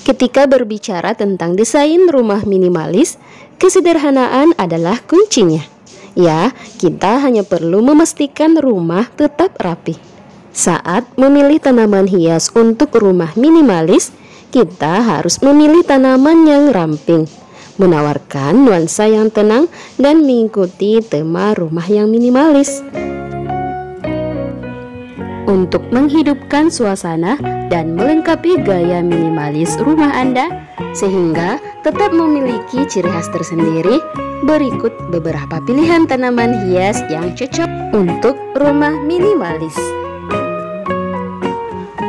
Ketika berbicara tentang desain rumah minimalis, kesederhanaan adalah kuncinya. Ya, kita hanya perlu memastikan rumah tetap rapi. Saat memilih tanaman hias untuk rumah minimalis, kita harus memilih tanaman yang ramping, menawarkan nuansa yang tenang dan mengikuti tema rumah yang minimalis. Untuk menghidupkan suasana dan melengkapi gaya minimalis rumah Anda, sehingga tetap memiliki ciri khas tersendiri, berikut beberapa pilihan tanaman hias yang cocok untuk rumah minimalis.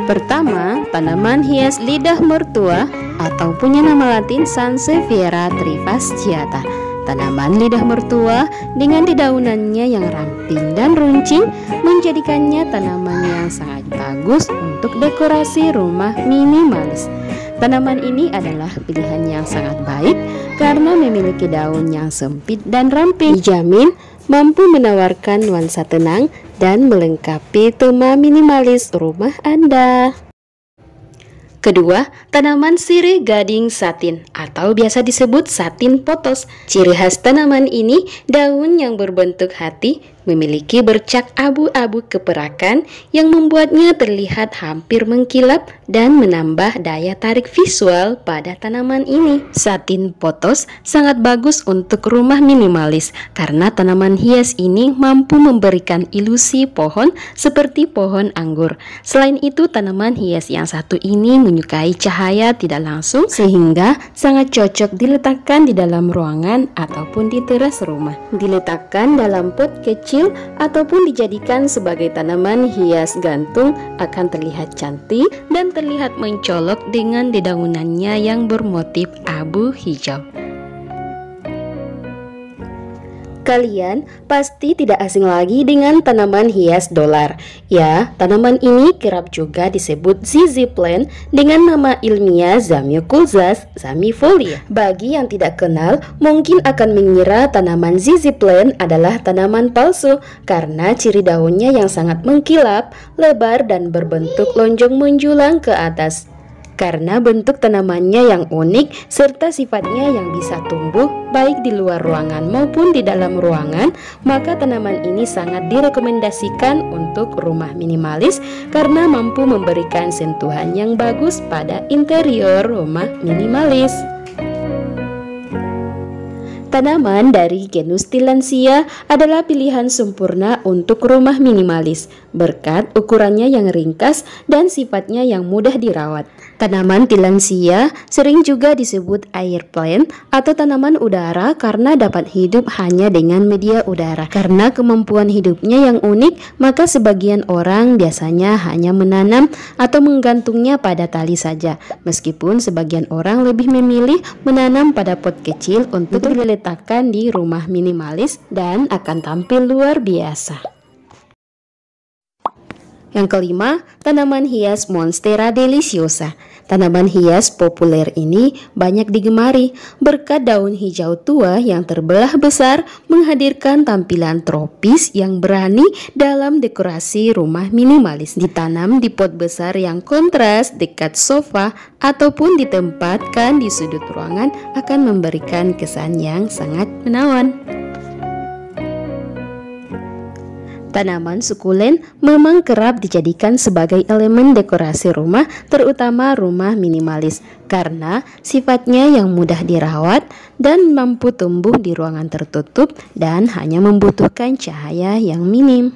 Pertama, tanaman hias lidah mertua atau punya nama latin Sansevieria trifasciata. Tanaman lidah mertua dengan dedaunannya yang ramping dan runcing menjadikannya tanaman yang sangat bagus untuk dekorasi rumah minimalis. Tanaman ini adalah pilihan yang sangat baik karena memiliki daun yang sempit dan ramping. Dijamin mampu menawarkan nuansa tenang dan melengkapi tema minimalis rumah Anda. Kedua, tanaman sirih gading satin atau biasa disebut satin potos. Ciri khas tanaman ini, daun yang berbentuk hati, memiliki bercak abu-abu keperakan yang membuatnya terlihat hampir mengkilap dan menambah daya tarik visual pada tanaman ini. Satin potos sangat bagus untuk rumah minimalis karena tanaman hias ini mampu memberikan ilusi pohon seperti pohon anggur. Selain itu, tanaman hias yang satu ini menyukai cahaya tidak langsung sehingga sangat cocok diletakkan di dalam ruangan ataupun di teras rumah. Diletakkan dalam pot kecil ataupun dijadikan sebagai tanaman hias gantung akan terlihat cantik dan terlihat mencolok dengan dedaunannya yang bermotif abu hijau. Kalian pasti tidak asing lagi dengan tanaman hias dolar. Ya, tanaman ini kerap juga disebut ZZ plant dengan nama ilmiah Zamioculzas zamiifolia. Bagi yang tidak kenal, mungkin akan mengira tanaman ZZ plant adalah tanaman palsu karena ciri daunnya yang sangat mengkilap, lebar dan berbentuk lonjong menjulang ke atas. Karena bentuk tanamannya yang unik serta sifatnya yang bisa tumbuh baik di luar ruangan maupun di dalam ruangan, maka tanaman ini sangat direkomendasikan untuk rumah minimalis karena mampu memberikan sentuhan yang bagus pada interior rumah minimalis. Tanaman dari genus Tillandsia adalah pilihan sempurna untuk rumah minimalis berkat ukurannya yang ringkas dan sifatnya yang mudah dirawat. Tanaman Tillandsia sering juga disebut air plant atau tanaman udara karena dapat hidup hanya dengan media udara. Karena kemampuan hidupnya yang unik, maka sebagian orang biasanya hanya menanam atau menggantungnya pada tali saja. Meskipun sebagian orang lebih memilih menanam pada pot kecil untuk diletakkan di rumah minimalis dan akan tampil luar biasa. Yang kelima, tanaman hias Monstera deliciosa. Tanaman hias populer ini banyak digemari berkat daun hijau tua yang terbelah besar menghadirkan tampilan tropis yang berani dalam dekorasi rumah minimalis. Ditanam di pot besar yang kontras dekat sofa ataupun ditempatkan di sudut ruangan akan memberikan kesan yang sangat menawan. Tanaman sukulen memang kerap dijadikan sebagai elemen dekorasi rumah, terutama rumah minimalis, karena sifatnya yang mudah dirawat dan mampu tumbuh di ruangan tertutup dan hanya membutuhkan cahaya yang minim.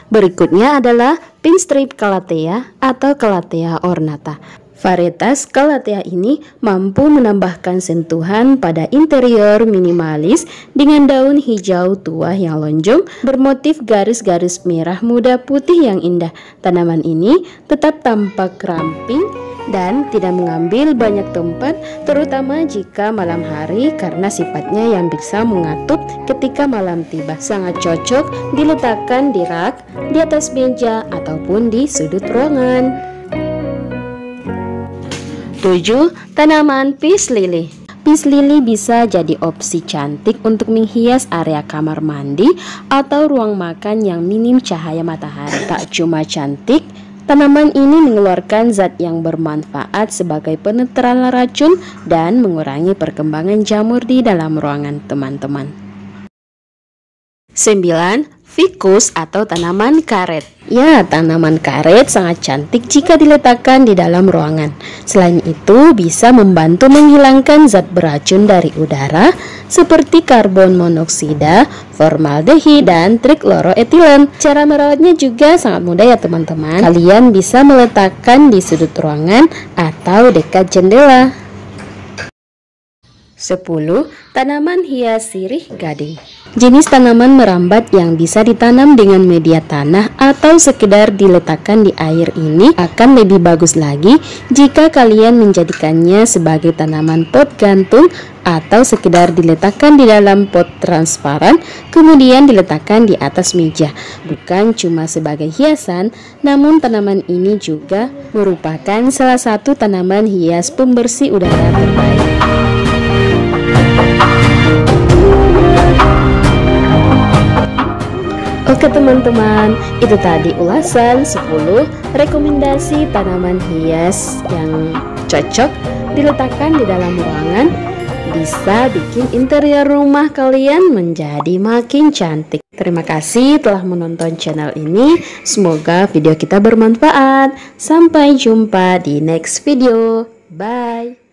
Berikutnya adalah Pinstripe calathea atau Calathea ornata. Varietas Calathea ini mampu menambahkan sentuhan pada interior minimalis dengan daun hijau tua yang lonjong bermotif garis-garis merah muda putih yang indah. Tanaman ini tetap tampak ramping dan tidak mengambil banyak tempat, terutama jika malam hari karena sifatnya yang bisa mengatup ketika malam tiba. Sangat cocok diletakkan di rak, di atas meja, ataupun di sudut ruangan. 7. Tanaman Peace Lily. Peace Lily bisa jadi opsi cantik untuk menghias area kamar mandi atau ruang makan yang minim cahaya matahari. Tak cuma cantik, Tanaman ini mengeluarkan zat yang bermanfaat sebagai penetral racun dan mengurangi perkembangan jamur di dalam ruangan teman-teman. 9. Ficus atau tanaman karet. Ya, tanaman karet sangat cantik jika diletakkan di dalam ruangan. Selain itu, bisa membantu menghilangkan zat beracun dari udara seperti karbon monoksida, formaldehid, dan trikloroetilen. Cara merawatnya juga sangat mudah ya teman-teman. Kalian bisa meletakkan di sudut ruangan atau dekat jendela. 10. Tanaman hias sirih gading. Jenis tanaman merambat yang bisa ditanam dengan media tanah atau sekedar diletakkan di air ini akan lebih bagus lagi jika kalian menjadikannya sebagai tanaman pot gantung atau sekedar diletakkan di dalam pot transparan kemudian diletakkan di atas meja. Bukan cuma sebagai hiasan, namun tanaman ini juga merupakan salah satu tanaman hias pembersih udara terbaik. Oke teman-teman, itu tadi ulasan 10 rekomendasi tanaman hias yang cocok diletakkan di dalam ruangan. Bisa bikin interior rumah kalian menjadi makin cantik. Terima kasih telah menonton channel ini. Semoga video kita bermanfaat. Sampai jumpa di next video. Bye.